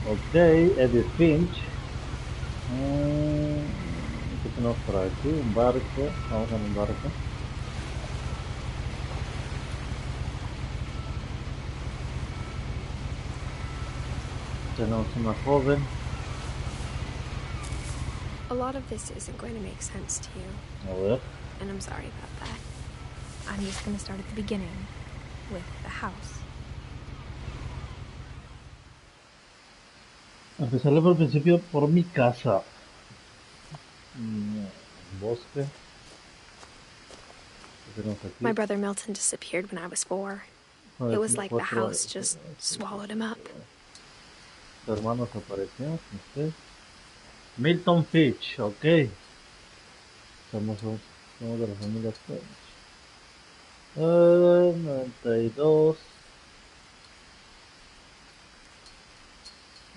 Ok, Edith Finch. ¿Qué tenemos por aquí? Un barco. Vamos en un barco. Tenemos una joven. A lot of this isn't going to make sense to you, A ver. and I'm sorry about that. I'm just going to start at the beginning, with the house. Empezaré por el principio por mi casa. Bosque. ¿Qué tenemos aquí? My brother Milton disappeared when I was 4. It was like the house just swallowed him up. Su hermano desapareció. Okay. Milton Fitch, ok. Somos de la familia Fitch. 92.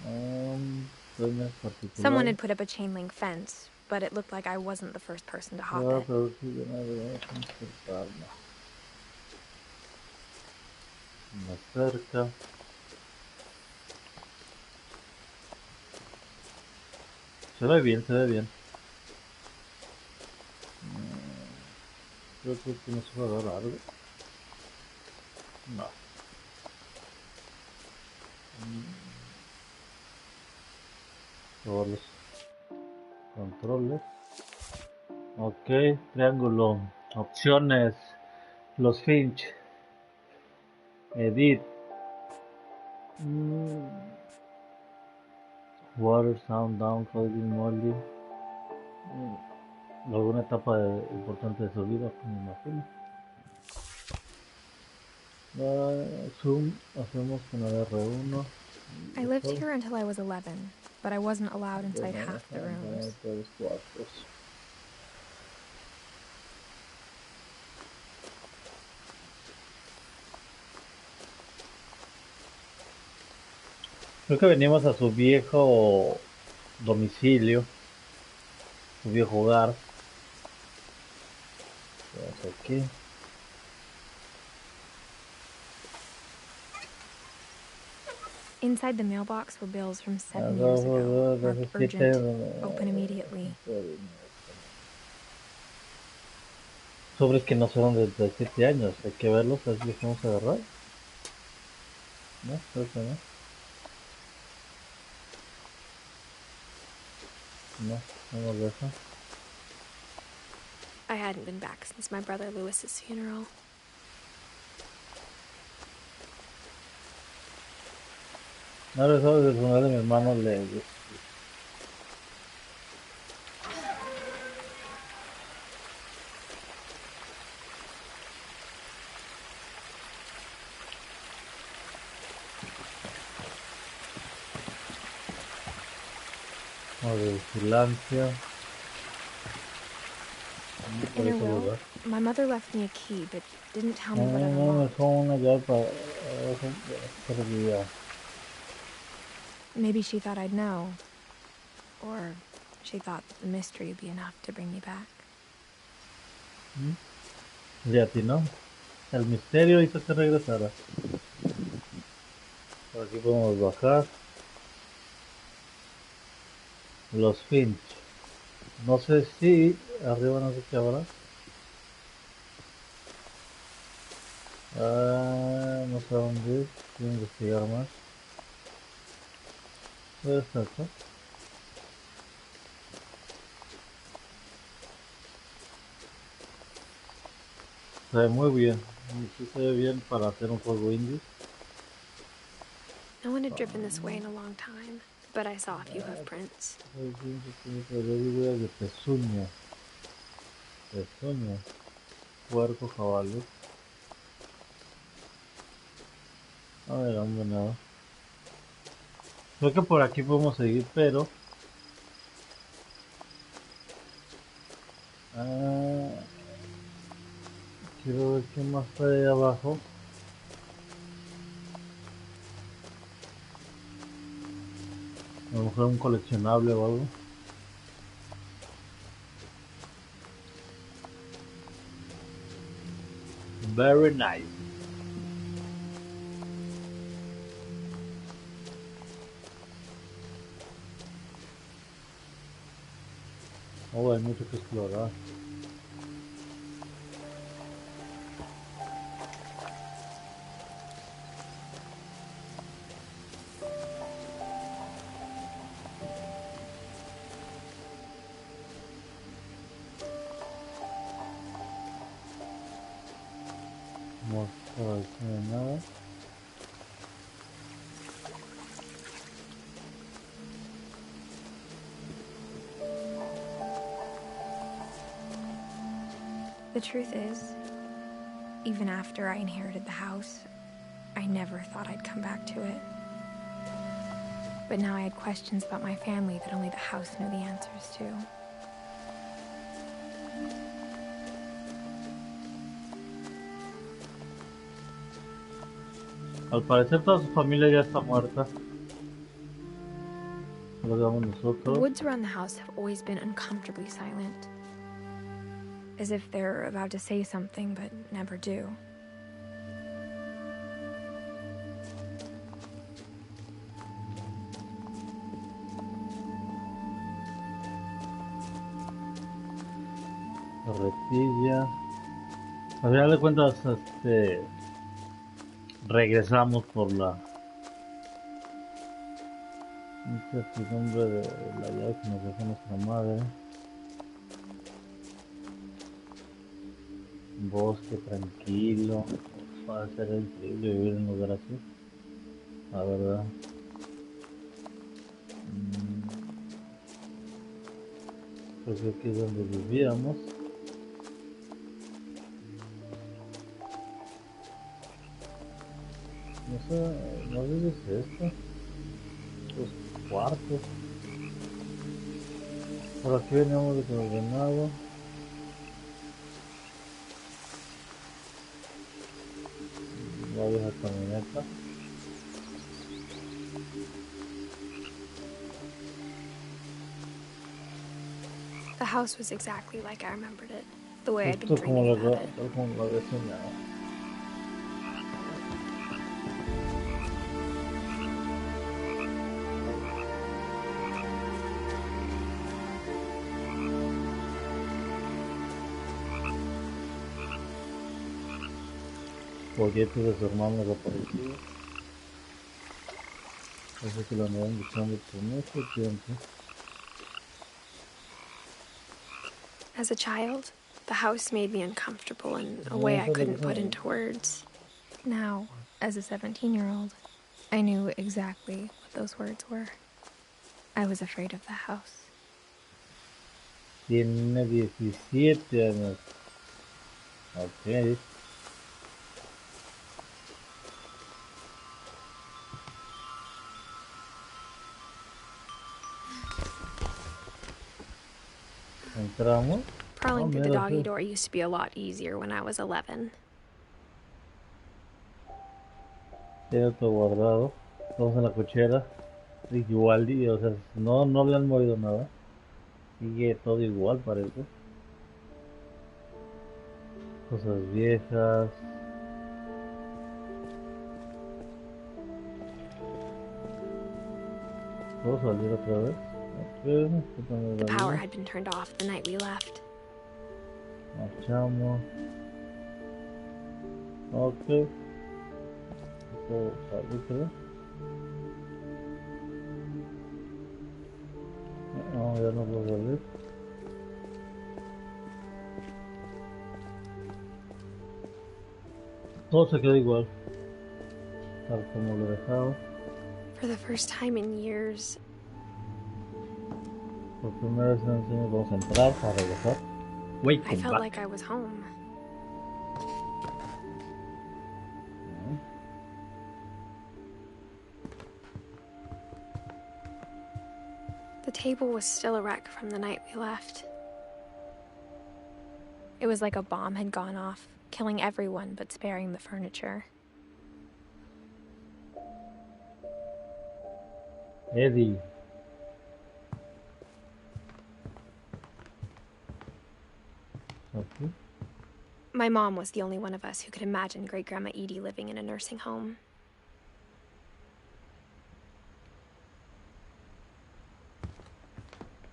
Premios Someone particulares. had put up a chain link fence, but it looked like I wasn't the first person to hop Ah, it. pero sí, de nada, vamos a cortarla. Más cerca. Se ve bien, se ve bien. Creo que aquí no se va a dar algo. No. Todos los controles. Ok, triángulo. Opciones. Los Finch. Edit. Water, Sound, Down, Coding, Molly. Alguna etapa importante de su vida, me imagino. Zoom, hacemos con el R1. I lived here until I was 11, but I wasn't allowed inside half the rooms. Tres cuartos. Creo que venimos a su viejo domicilio, su viejo hogar. Vamos aquí. Inside the mailbox were bills from 7 years ago, marked urgent, open immediately. Sobres que no son desde 7 años, hay que verlos, a ver si los vamos a agarrar. No, creo que no. No, no nos deja. I hadn't been back since my brother Lewis's funeral. Ahora sabes del funeral de mi hermano Lewis. O de vigilancia. Por In her ese will, lugar. my mother left me a key, but didn't tell me No, what it no, me unlocked. dejó una llave para guiar. Maybe she thought I'd know. Or she thought the mystery would be enough to bring me back. Le atinó. El misterio hizo que regresara. Por aquí podemos bajar. Los Finch. No sé si arriba no sé qué habrá. No sé dónde ir. Quiero investigar más. Puede estar acá. Se ve muy bien. Y sí se ve bien para hacer un juego indie. No one had driven this way in a long time, but I saw a few hoof prints. De pezuña. Pezuña. Puerco, jabalí. A ver, hombre, nada. Creo que por aquí podemos seguir, pero... quiero ver qué más hay ahí abajo. A lo mejor un coleccionable o algo. Very nice. Oh, hay mucho que explorar. No, por aquí no hay nada. The truth is, even after I inherited the house, I never thought I'd come back to it. But now I had questions about my family that only the house knew the answers to. Al parecer toda su familia ya está muerta. Lo digamos The nosotros. woods around the house have always been uncomfortably silent, as if they're about to say something but never do. Carretilla. Al final de cuentas, regresamos por la incertidumbre de la llave que nos dejó nuestra madre. Un bosque tranquilo. Va a ser increíble vivir en un lugar así. La verdad. Creo que aquí es donde vivíamos. No sé, no sé si es esto. Los cuartos. Por aquí veníamos desordenado. La vieja camioneta. The house was exactly like I remembered it, the way I'd been Justo como dreaming about it. lo había soñado. Folletos de su hermano desaparecido. Parece que lo andaban buscando por mucho tiempo. As a child, the house made me uncomfortable in a No, way I eso es lo que couldn't put son. into words. Now, as a 17-year-old, I knew exactly what those words were. I was afraid of the house. Tiene 17 años. Ok. Entramos. Oh, Crawling through the mira, doggy sí. door used to be a lot easier when I was 11. Tiene todo guardado. Estamos en la cochera. Igual, o sea, no le han movido nada. Sigue todo igual, parece. Cosas viejas. ¿Puedo salir otra vez? Ok, quítame The la power luz. had been turned off the night we left. Marchamos. Ok. Puedo salir, creo. No, ya no puedo salir. Todo se queda igual. Tal como lo he dejado. For the first time in years, Por primera vez en años vamos a entrar para regresar. I Welcome felt back. like I was home. The table was still a wreck from the night we left. It was like a bomb had gone off, killing everyone but sparing the furniture. Eddie. Okay. My mom was the only one of us who could imagine Great Grandma Edie living in a nursing home.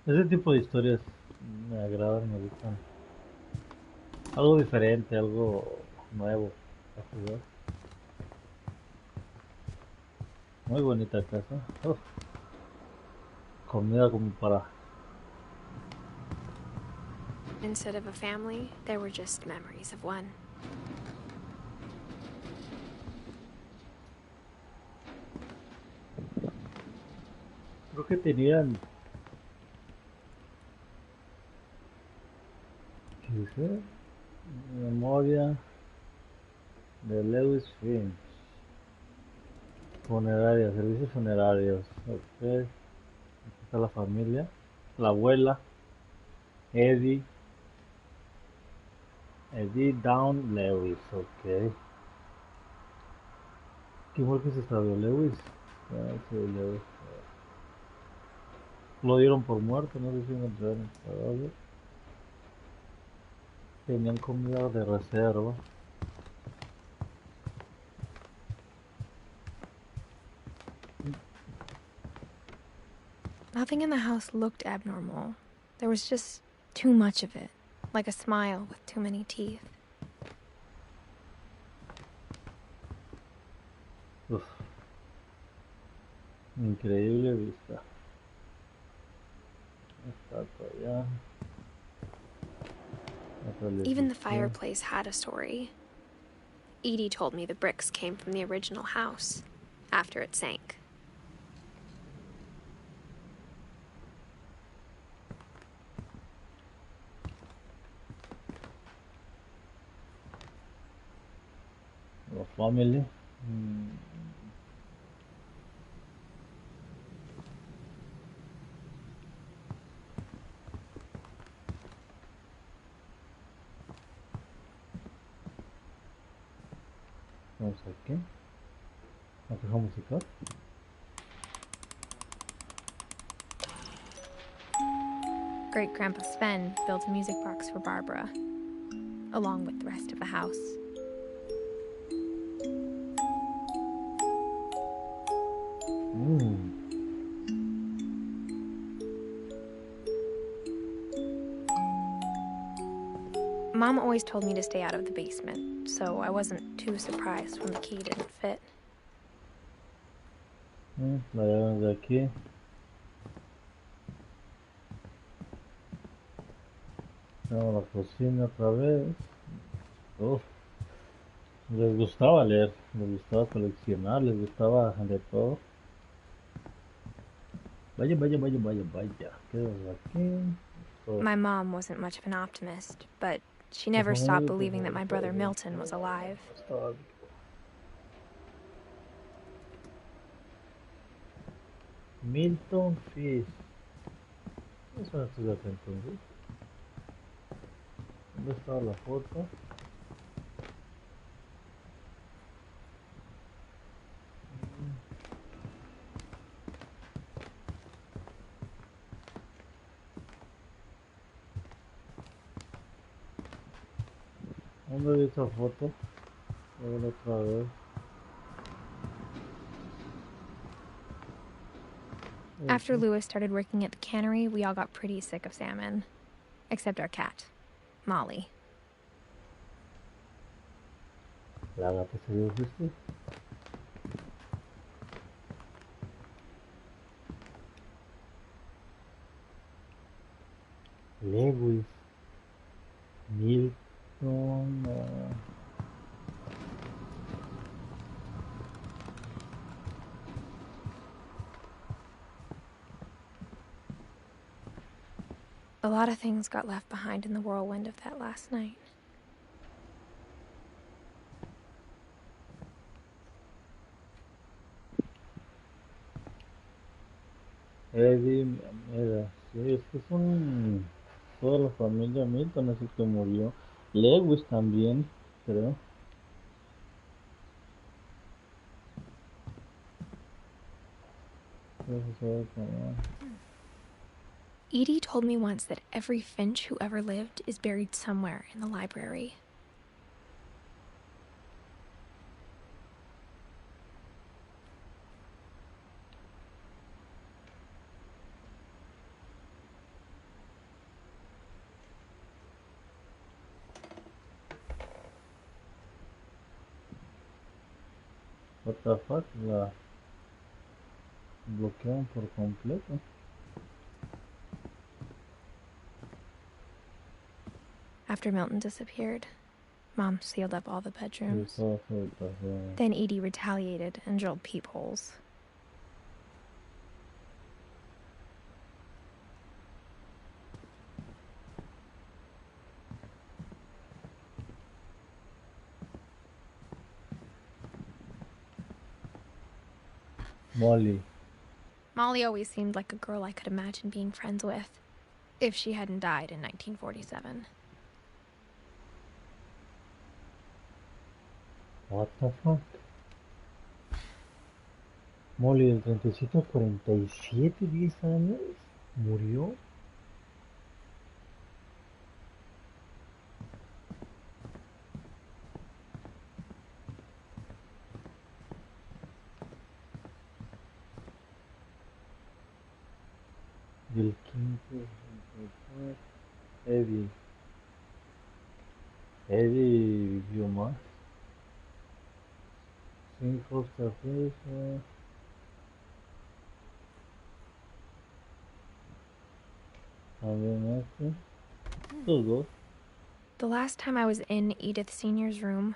Ese tipo de historias me agradan, me gustan. Algo diferente, algo nuevo a jugar. Muy bonita casa. Uf, comida como para... Instead of a family, there were just memories of one. Creo que tenían... ¿Qué dice? Memoria de Lewis Finch. Funeraria, servicios funerarios. Ok. Aquí está la familia. La abuela. Eddie. Eddie Down Lewis. Ok. ¿Quién fue el que se extravió? Lewis. Ah, sí, Lewis. Lo dieron por muerto, no sé si encontraron el cadáver. Tenían comida de reserva. Nothing in the house looked abnormal. There was just too much of it, like a smile with too many teeth. Uf, increíble vista. Estatua allá. La Even the televisión. fireplace had a story. Edie told me the bricks came from the original house, after it sank. La family. Vamos aquí. La caja musical. Great Grandpa Sven built a music box for Barbara, along with the rest of the house. Mm. Mom always told me to stay out of the basement, so I wasn't too surprised when the key didn't fit. La llave de aquí. Tenemos la cocina otra vez. Uf, les gustaba leer, les gustaba coleccionar, les gustaba de todo. Vaya, vaya, vaya, vaya, vaya. Quedamos aquí. Todo. My mom wasn't much of an optimist, but she Por never stopped favor, por believing that favor, my por brother favor. Milton was alive. Estaba Milton Fish. Eso no estoy acá entonces. ¿Dónde estaba la foto? ¿Dónde vi esa foto? A ver otra vez. After Eso. Lewis started working at the cannery, we all got pretty sick of salmon. Except our cat, Molly. La gata se dio justo. Lewis. Milton. A lot of things got left behind in the whirlwind of that last night. Eddie, mira, sí, es que son toda la familia Milton, así que murió. Lewis también, creo. Eso se ve como- Edie told me once that every Finch who ever lived is buried somewhere in the library. What the fuck, la bloquearon por completo. After Milton disappeared, Mom sealed up all the bedrooms. Then Edie retaliated and drilled peepholes. Molly always seemed like a girl I could imagine being friends with, if she hadn't died in 1947. What the fuck? Molly del 37 a 47, 10 años, murió. Del 15 64. Eddie vivió más. 5 cafés. También este. Los dos. The last time I was in Edith Sr.'s room,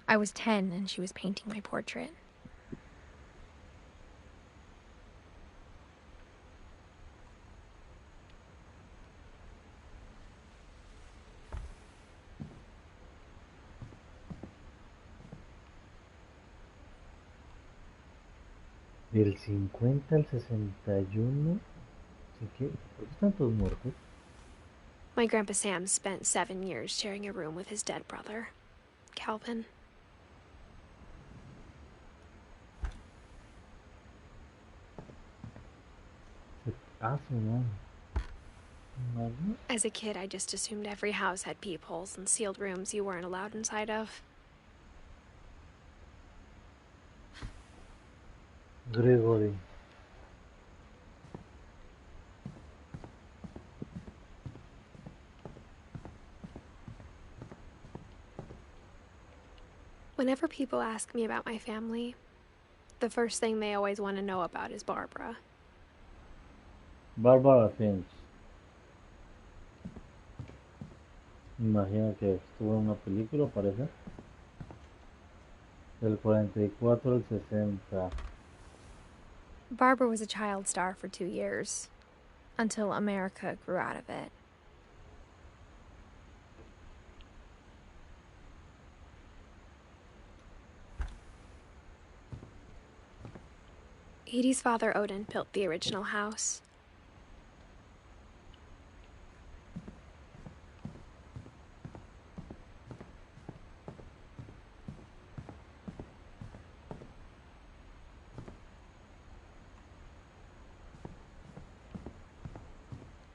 I was 10 and she was painting my portrait. Del 50 al 61. ¿Por qué están todos muertos? My Grandpa Sam spent 7 years sharing a room with his dead brother, Calvin. As a kid, I just assumed every house had peepholes and sealed rooms you weren't allowed inside of. Gregory. Whenever people ask me about my family, the first thing they always want to know about is Barbara. Barbara Finch. Imagino que estuvo en una película, parece. Del 44 al 60. Barbara was a child star for 2 years, until America grew out of it. Edie's father, Odin, built the original house.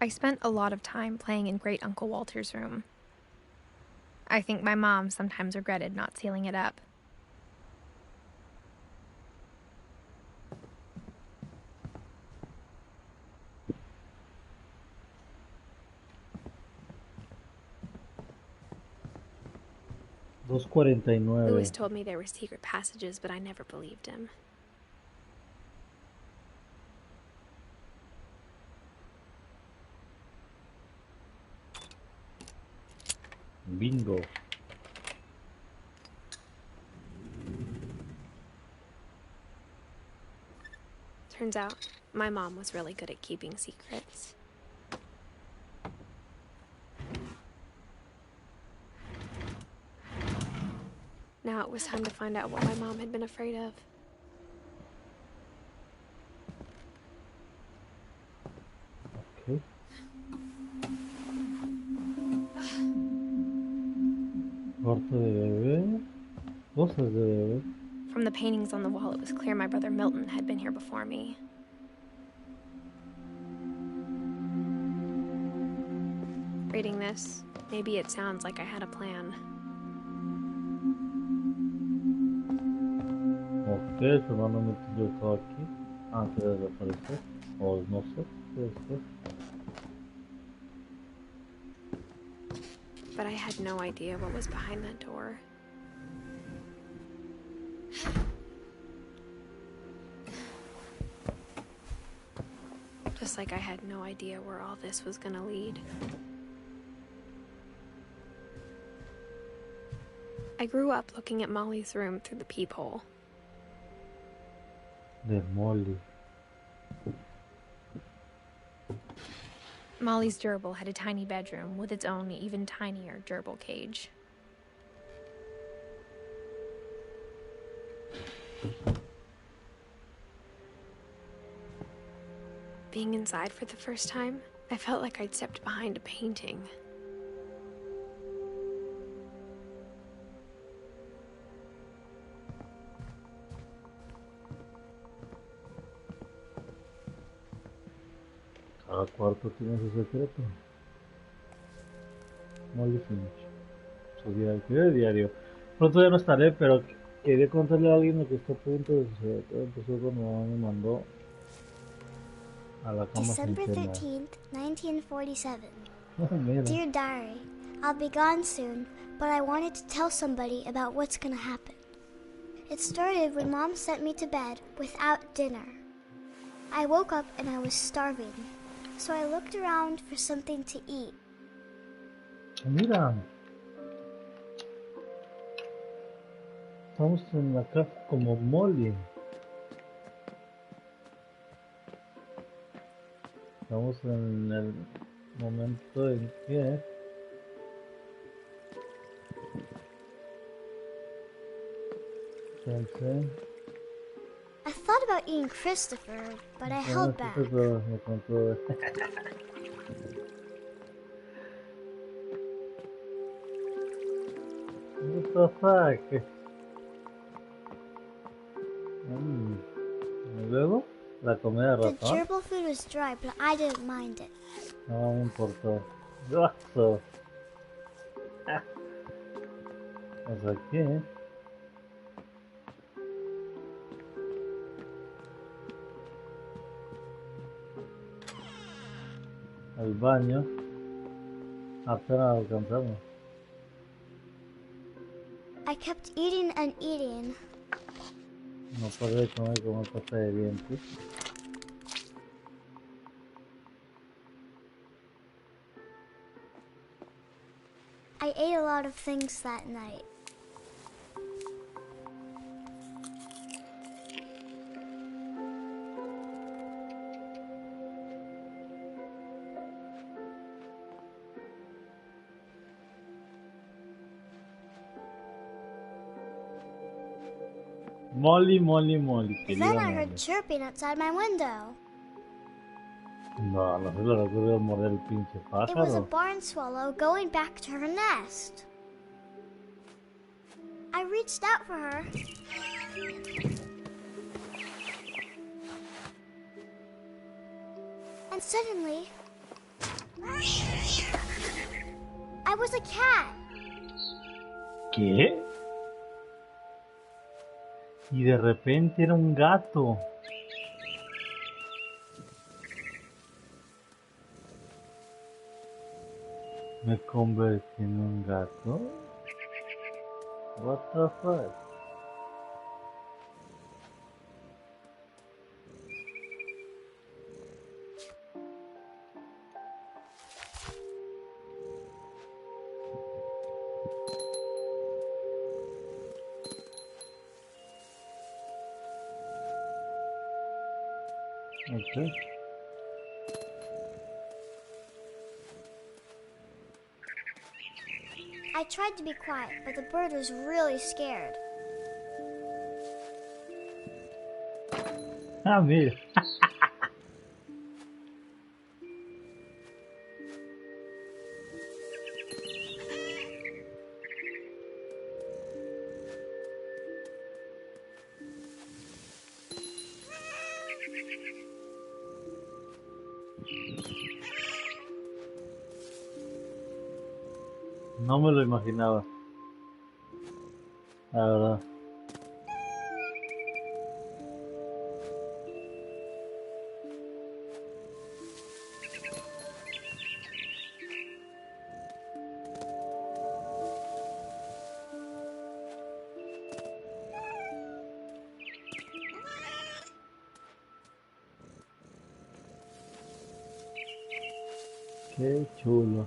I spent a lot of time playing in Great Uncle Walter's room. I think my mom sometimes regretted not sealing it up. Louis told me there were secret passages, but I never believed him. Bingo. Turns out, my mom was really good at keeping secrets. Now it was time to find out what my mom had been afraid of. Okay. Cuarto de bebé. Cosas de bebé. From the paintings on the wall, it was clear my brother Milton had been here before me. Reading this, maybe it sounds like I had a plan. Ok, su hermano metió todo aquí antes de desaparecer. O no sé, después. But I had no idea what was behind that door. just like I had no idea where all this was gonna lead. I grew up looking at Molly's room through the peephole. De Molly. Molly's gerbil had a tiny bedroom with its own even tinier gerbil cage. Being inside for the first time, I felt like I'd stepped behind a painting. Cada cuarto tiene su secreto. Molly Finch. Su diario. Pronto ya no estaré, pero quería contarle a alguien lo que está a punto de suceder. Todo empezó cuando mamá me mandó a la cama sin December cena. 13th, 1947. Mira. Dear Diary, I'll be gone soon, but I wanted to tell somebody about what's gonna happen. It started when Mom sent me to bed without dinner. I woke up and I was starving, so I looked around for something to eat. Mira. Estamos en la casa como Molly. Estamos en el momento en que pensé, I thought about eating Christopher, but I held back. me contó. What the fuck? Y luego, la comida de The ratón. gerbil food was dry, but I didn't mind it. No me importó. Gasto. Pues aquí, el baño, apenas alcanzamos. I kept eating and eating. No paré de comer como pasta de dientes. I ate a lot of things that night. Molly, Then I heard chirping outside my window. No, no se le ocurrió morder el pinche It was a pájaro. barn swallow going back to her nest. I reached out for her. And suddenly, I was a cat. ¿Qué? Y de repente era un gato. Me convertí en un gato. What the fuck? Okay. I tried to be quiet, but the bird was really scared. Ah, mira. No me lo imaginaba. La verdad. Qué chulo.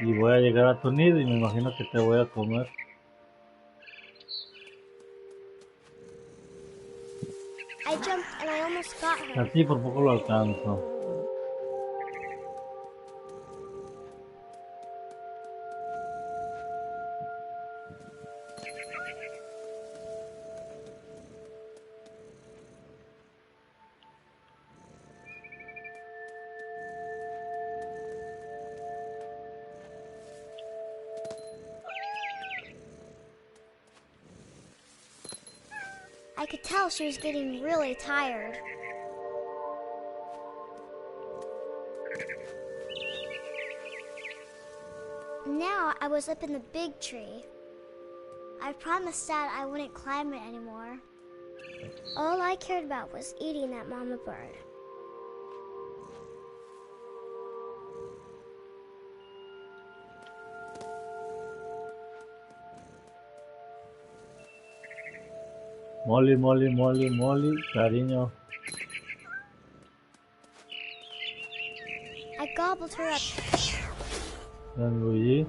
Y voy a llegar a tu nido y me imagino que te voy a comer. I jumped and I almost got A her. ti por poco lo alcanzo. I could tell she was getting really tired. Now I was up in the big tree. I promised Dad I wouldn't climb it anymore. All I cared about was eating that mama bird. Molly, Molly, Molly, Molly, cariño. I gobbled her up, La engullí.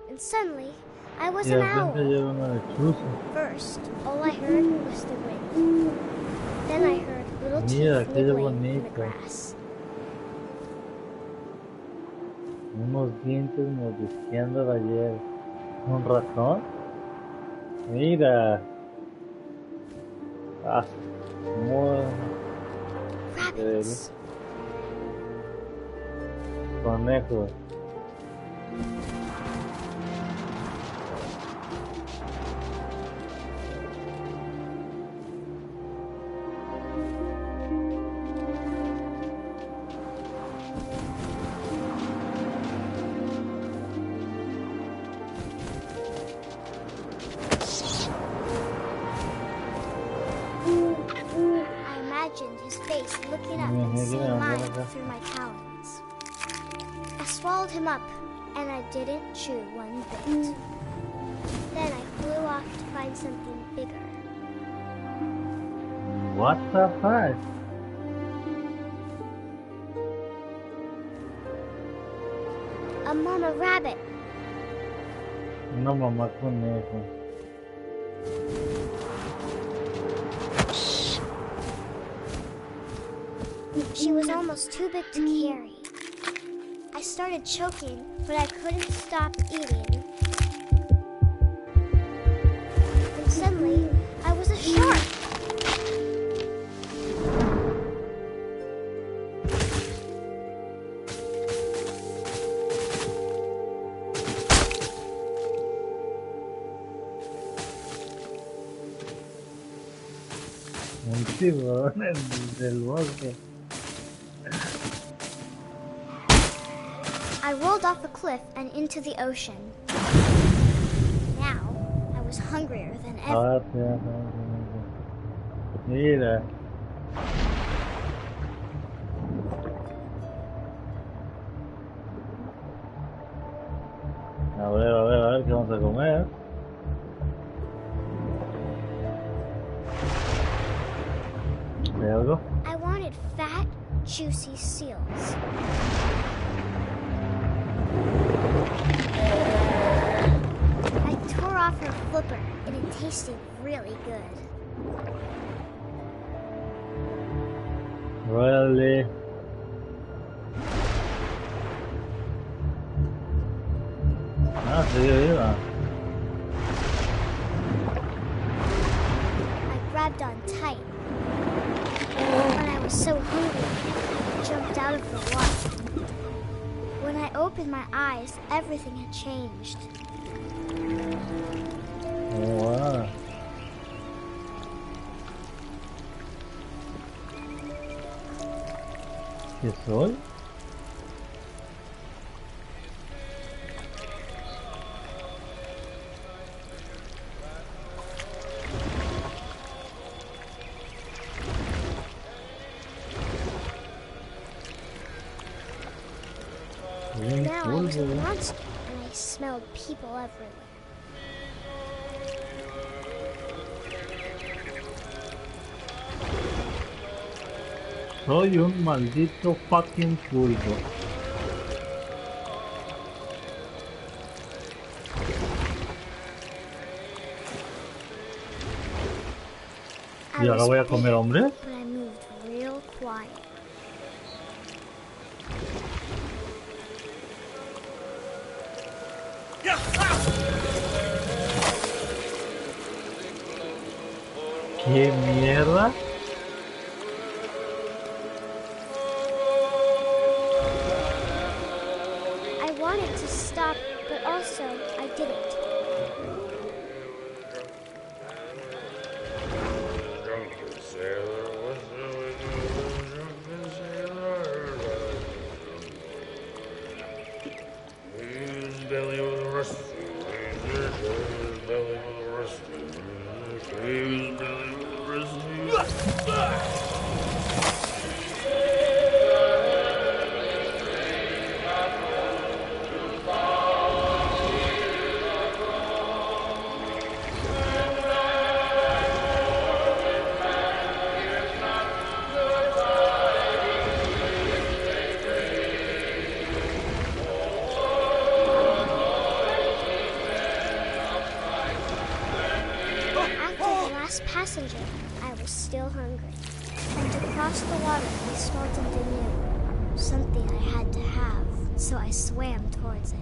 and suddenly I was Y an de repente owl. llega una lechuza. First, all I heard was the wind. Then I heard little Mira, teeth qué nibbling in the bonito. grass. Unos dientes mordisqueando de ayer. ¿Un ratón? Mira. Ah, muy Rabbits. conejo. I imagined his face looking up and seeing mine through my talons. I swallowed him up, and I didn't chew one bit. Then I flew off to find something bigger. What the fuck? A mama rabbit. Una mamá conejo. She was almost too big to carry. I started choking, but I couldn't stop eating. And suddenly, I was a shark. Un tiburón del bosque. I rolled off a cliff and into the ocean. Now, I was hungrier than ever. Mira. A ver, ¿qué vamos a comer? ¿Hay algo? I wanted fat, juicy seals. I tore off her flipper, and it tasted really good. Really? Ah, sigue viva. I grabbed on tight. When I was so hungry, I jumped out of the water. When I opened my eyes, everything had changed. Oh, wow. ¿Qué soy? Now I was a monster, and I smelled people everywhere. Soy un maldito fucking pulpo. ¿Y ahora voy a comer hombres? But I moved real quiet. ¿Qué mierda? I wanted to stop, but also I didn't. Passenger, I was still hungry. And to cross the water, I smelled something new. Something I had to have, so I swam towards it.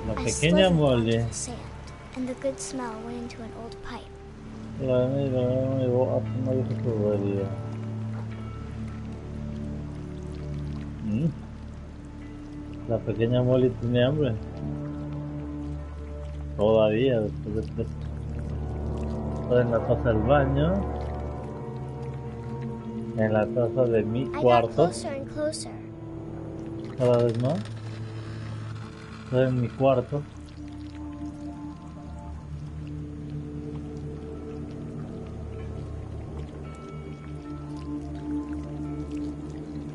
La I pequeña slithered Molly. onto the sand, and the good smell went into an old pipe. La me llevó a tomar esa tubería. La pequeña Molly tiene hambre. Todavía, después de esto. Está en la taza del baño. En la taza de mi I got cuarto. closer and closer. Cada vez más. Está en mi cuarto.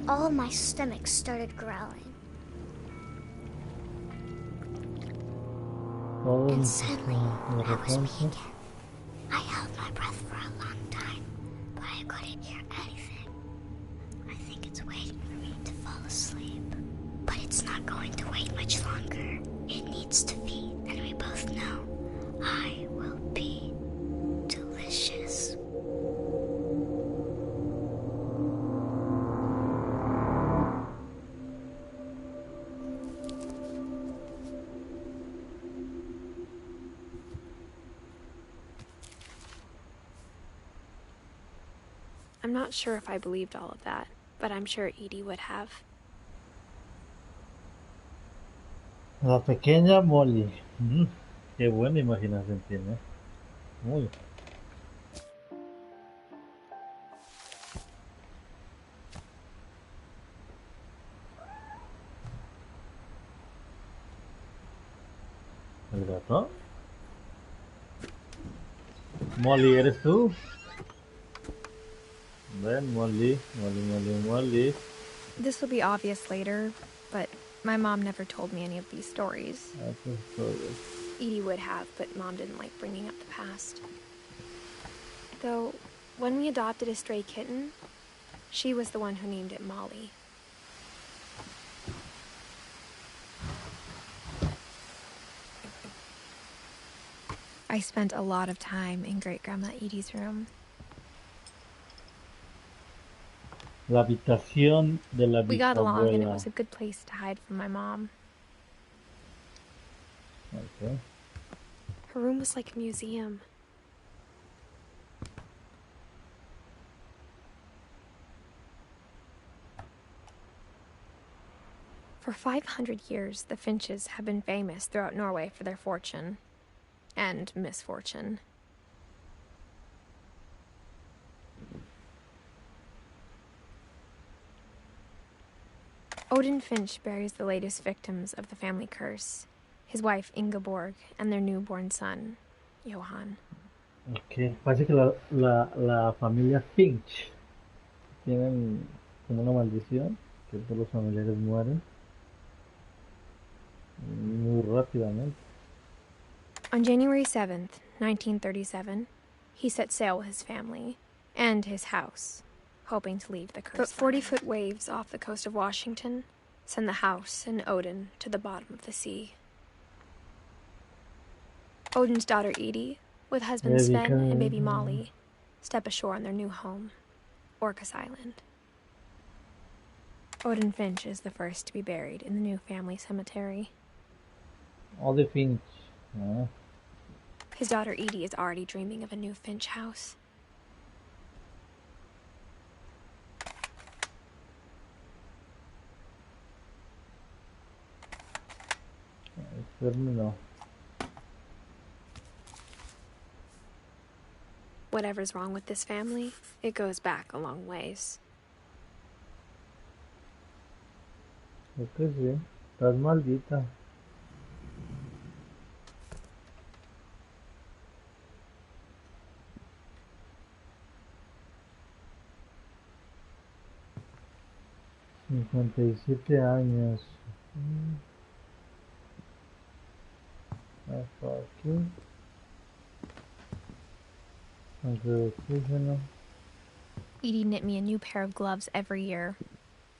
All my stomach started growling. And suddenly, I was me again. I held my breath for a long time, but I couldn't hear anything. I think it's waiting for me to fall asleep. But it's not going to wait much longer. It needs to feed, and we both know I will be delicious. I'm not sure if I believed all of that, but I'm sure Edie would have. La pequeña Molly. Qué buena imaginación tiene. Muy. ¿El gato? Molly, ¿eres tú? Ven, Molly, Molly. This will be obvious later, but my mom never told me any of these stories. Edie would have, but Mom didn't like bringing up the past. Though, when we adopted a stray kitten, she was the one who named it Molly. I spent a lot of time in Great-Grandma Edie's room. La habitación de la bisabuela. We got along, and it was a good place to hide from my mom. Okay. Her room was like a museum. For 500 years, the Finches have been famous throughout Norway for their fortune and misfortune. Odin Finch buries the latest victims of the family curse, his wife Ingeborg and their newborn son, Johan. Ok, parece que la familia Finch tienen como una maldición, que todos los familiares mueren muy rápidamente. On January 7th, 1937, he set sail with his family and his house, hoping to leave the coast. But 40-foot waves off the coast of Washington send the house and Odin to the bottom of the sea. Odin's daughter Edie, with husband Sven and baby Molly, step ashore on their new home, Orcas Island. Odin Finch is the first to be buried in the new family cemetery. All the Finch. His daughter Edie is already dreaming of a new Finch house. Terminó. Whatever's wrong with this family, it goes back a long ways. Es que sí, estás maldita. $57. Hasta aquí. Tanque de oxígeno. Edie knit me a new pair of gloves every year,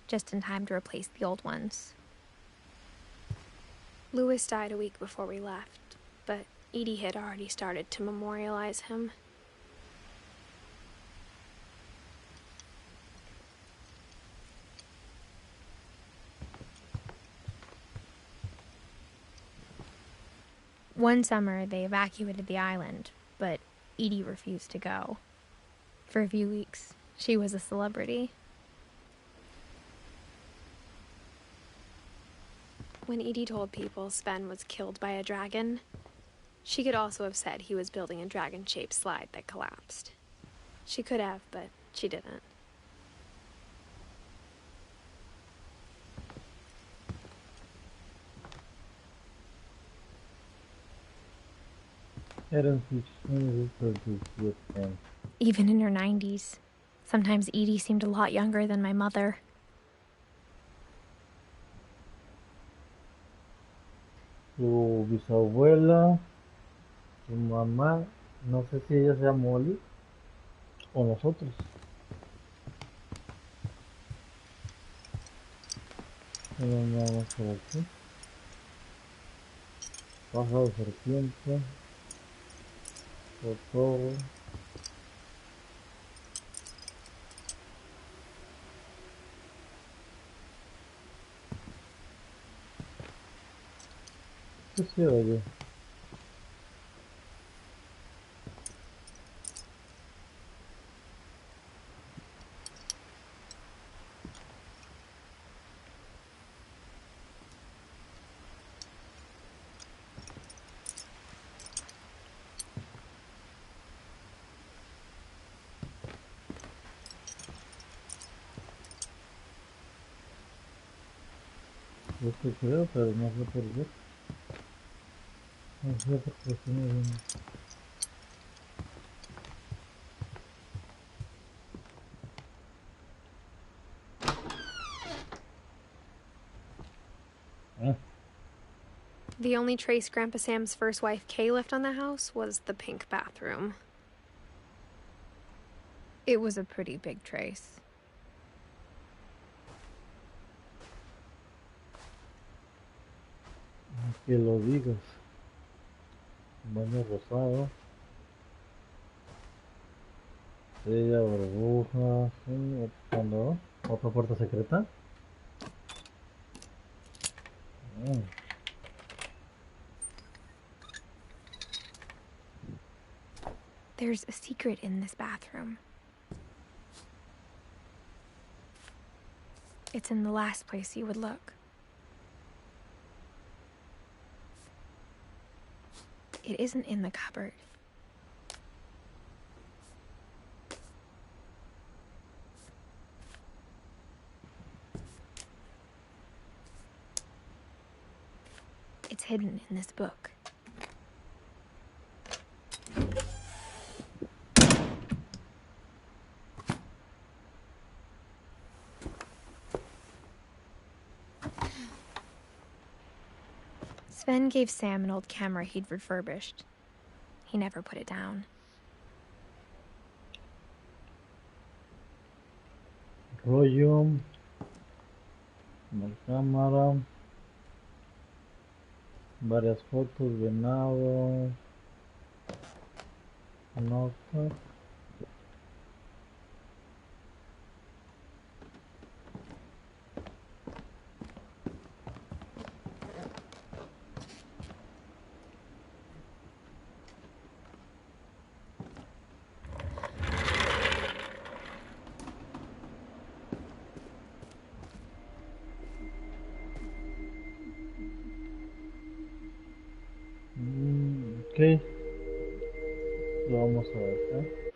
just in time to replace the old ones. Louis died a week before we left, but Edie had already started to memorialize him. One summer, they evacuated the island, but Edie refused to go. For a few weeks, she was a celebrity. When Edie told people Sven was killed by a dragon, she could also have said he was building a dragon-shaped slide that collapsed. She could have, but she didn't. Even in her 90s, sometimes Edie seemed a lot younger than my mother. Tu bisabuela, tu mamá, no sé si ella sea Molly o nosotros. Vamos por aquí. Pájaro serpiente. Todo. ¿Qué se oye? Esto creo, pero no sé por qué. No sé por qué estoy viendo. The only trace Grandpa Sam's first wife, Kay, left on the house was the pink bathroom. It was a pretty big trace. Que lo digas. Baño rosado. Estrella, burbuja. Sí, cuando otra puerta secreta. There's a secret in this bathroom. It's in the last place you would look. It isn't in the cupboard. It's hidden in this book. Ben gave Sam an old camera he'd refurbished. He never put it down. Rollo, una cámara, varias fotos, venado, notas. Ok, lo vamos a ver, ¿eh?